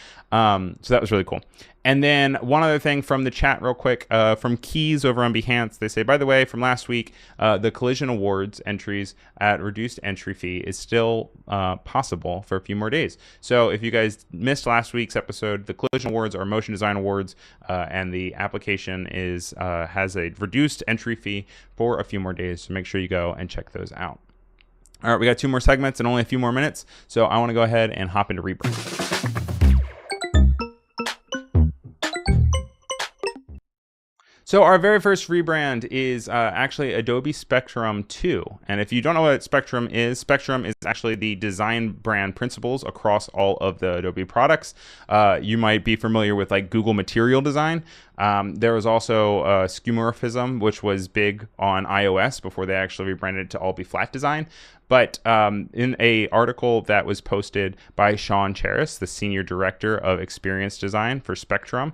S1: So that was really cool. And then one other thing from the chat real quick, from Keys over on Behance, they say, by the way, from last week, the Collision Awards entries at reduced entry fee is still possible for a few more days. So if you guys missed last week's episode, the Collision Awards are motion design awards, and the application has a reduced entry fee for a few more days. So make sure you go and check those out. All right, we got 2 more segments and only a few more minutes. So I want to go ahead and hop into Rebrand. So our very first rebrand is actually Adobe Spectrum 2. And if you don't know what Spectrum is actually the design brand principles across all of the Adobe products. You might be familiar with like Google Material Design. There was also skeuomorphism, which was big on iOS before they actually rebranded to all be flat design. But in a article that was posted by Sean Cheris, the Senior Director of Experience Design for Spectrum,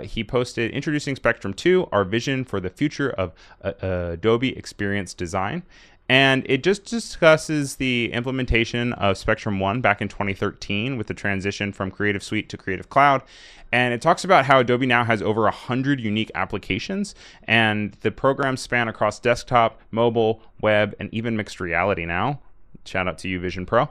S1: he posted, introducing Spectrum 2, our vision for the future of Adobe Experience Design. And it just discusses the implementation of Spectrum 1 back in 2013 with the transition from Creative Suite to Creative Cloud. And it talks about how Adobe now has over 100 unique applications, and the programs span across desktop, mobile, web, and even mixed reality now. Shout out to you, Vision Pro.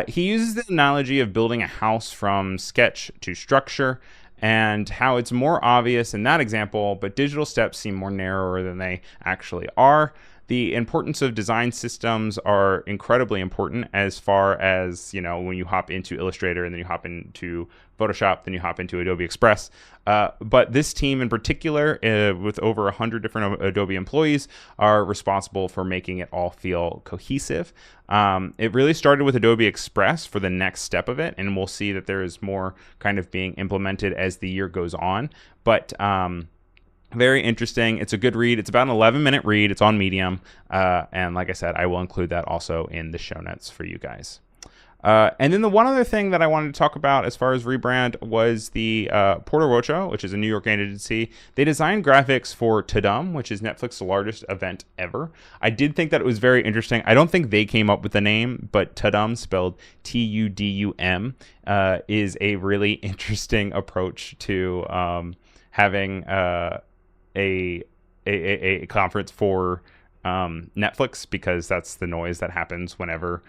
S1: He uses the analogy of building a house from sketch to structure, and how it's more obvious in that example, but digital steps seem more narrower than they actually are. the importance of design systems are incredibly important as far as, when you hop into Illustrator and then you hop into Photoshop, then you hop into Adobe Express. But this team in particular, with over 100 different Adobe employees, are responsible for making it all feel cohesive. It really started with Adobe Express for the next step of it, and we'll see that there is more kind of being implemented as the year goes on. But very interesting. It's a good read. It's about an 11-minute read. It's on Medium. And like I said, I will include that also in the show notes for you guys. And then the one other thing that I wanted to talk about as far as Rebrand was the Porter Rocho, which is a New York agency. They designed graphics for Tudum, which is Netflix's largest event ever. I did think that it was very interesting. I don't think they came up with the name, but Tudum, spelled Tudum, is a really interesting approach to having a conference for Netflix, because that's the noise that happens whenever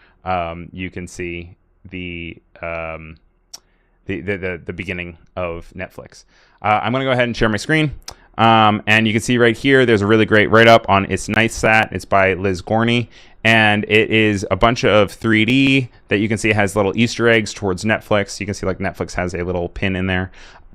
S1: you can see the beginning of Netflix. I'm gonna go ahead and share my screen, and you can see right here there's a really great write-up on It's Nice That. It's by Liz Gorney, and it is a bunch of 3D that you can see has little Easter eggs towards Netflix. You can see like Netflix has a little pin in there.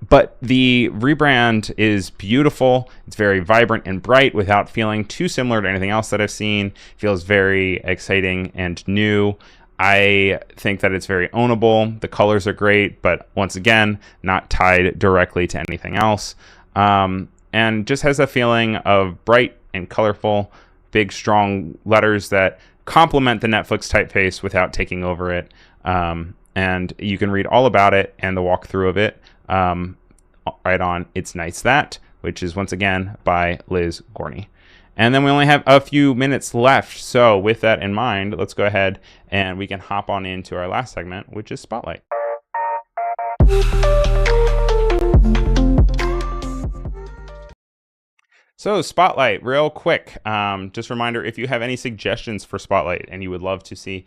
S1: But the Rebrand is beautiful. It's very vibrant and bright without feeling too similar to anything else that I've seen. It feels very exciting and new. I think that it's very ownable. The colors are great, but once again, not tied directly to anything else. And just has a feeling of bright and colorful, big, strong letters that complement the Netflix typeface without taking over it. And you can read all about it and the walkthrough of it right on It's Nice That, which is once again by Liz Gorney. And then we only have a few minutes left. So with that in mind, let's go ahead and we can hop on into our last segment, which is Spotlight. So Spotlight, real quick, just a reminder, if you have any suggestions for Spotlight and you would love to see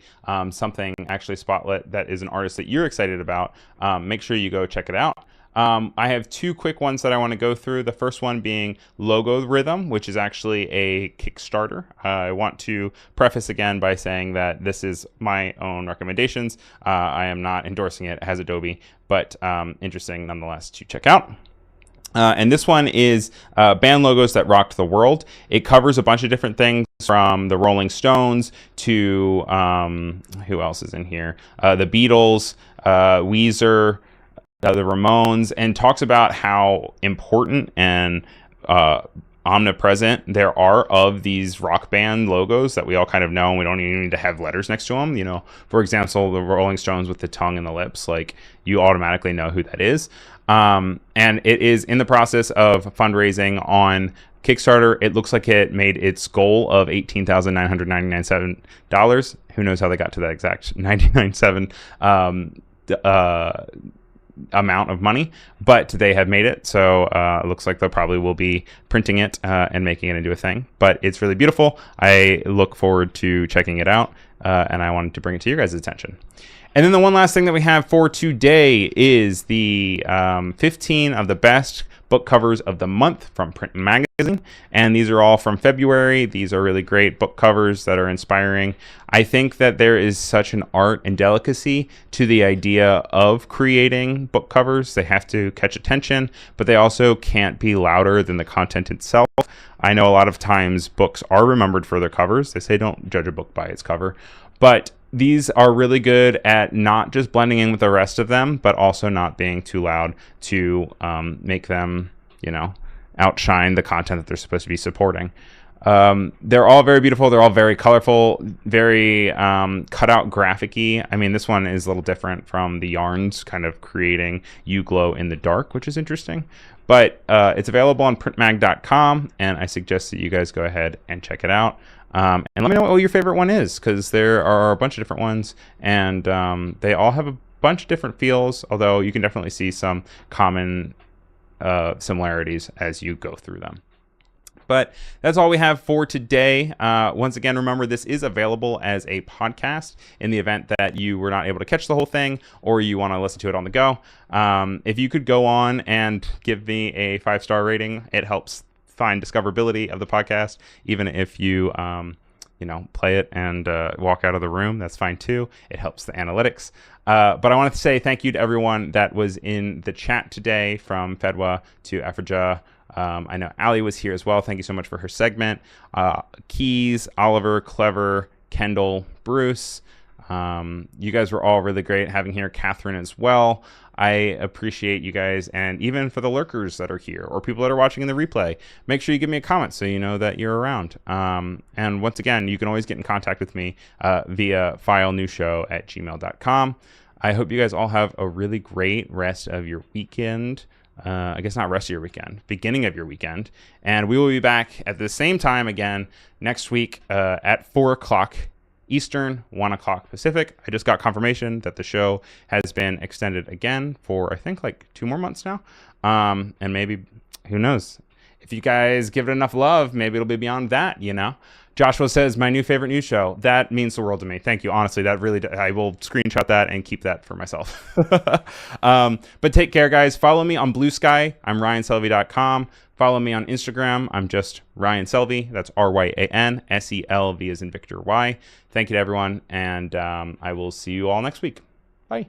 S1: something actually Spotlight that is an artist that you're excited about, make sure you go check it out. I have two quick ones that I want to go through. The first one being Logo Rhythm, which is actually a Kickstarter. I want to preface again by saying that this is my own recommendations. I am not endorsing it as Adobe, but interesting nonetheless to check out. And this one is band logos that rocked the world. It covers a bunch of different things from the Rolling Stones to who else is in here? The Beatles, Weezer, the Ramones, and talks about how important and omnipresent there are of these rock band logos that we all kind of know, and we don't even need to have letters next to them. For example, the Rolling Stones with the tongue and the lips, like you automatically know who that is. And it is in the process of fundraising on Kickstarter. It looks like it made its goal of $18,999. Who knows how they got to that exact 99.7 amount of money, but they have made it. So it looks like they probably will be printing it and making it into a thing. But it's really beautiful. I look forward to checking it out, and I wanted to bring it to your guys' attention. And then the one last thing that we have for today is the 15 of the best book covers of the month from Print Magazine. And these are all from February. These are really great book covers that are inspiring. I think that there is such an art and delicacy to the idea of creating book covers. They have to catch attention, but they also can't be louder than the content itself. I know a lot of times books are remembered for their covers. They say don't judge a book by its cover, but these are really good at not just blending in with the rest of them, but also not being too loud to make them, outshine the content that they're supposed to be supporting. They're all very beautiful. They're all very colorful, very cutout graphic-y. I mean, this one is a little different from the yarns, kind of creating you glow in the dark, which is interesting. But it's available on printmag.com, and I suggest that you guys go ahead and check it out. And let me know what your favorite one is, because there are a bunch of different ones, and they all have a bunch of different feels, although you can definitely see some common similarities as you go through them. But that's all we have for today. Once again, remember, this is available as a podcast in the event that you were not able to catch the whole thing or you want to listen to it on the go. If you could go on and give me a 5-star rating, it helps find discoverability of the podcast, even if you play it and walk out of the room. That's fine too. It helps the analytics. But I wanted to say thank you to everyone that was in the chat today, from Fedwa to Afrija. I know Ali was here as well. Thank you so much for her segment. Keys, Oliver, Clever, Kendall, Bruce. You guys were all really great having here. Catherine as well. I appreciate you guys, and even for the lurkers that are here or people that are watching in the replay, make sure you give me a comment so you know that you're around. And once again, you can always get in contact with me via filenewshow@gmail.com. I hope you guys all have a really great rest of your weekend. I guess not rest of your weekend, beginning of your weekend. And we will be back at the same time again next week at 4 o'clock Eastern, 1 o'clock Pacific. I just got confirmation that the show has been extended again for, I think, like 2 more months now. And maybe, who knows? If you guys give it enough love, maybe it'll be beyond that, you know? Joshua says, my new favorite news show. That means the world to me. Thank you. Honestly, that really, I will screenshot that and keep that for myself. But take care, guys. Follow me on Blue Sky. I'm RyanSelvy.com. Follow me on Instagram. I'm just Ryan Selvy. That's RYAN SELV as in Victor Y. Thank you to everyone. And I will see you all next week. Bye.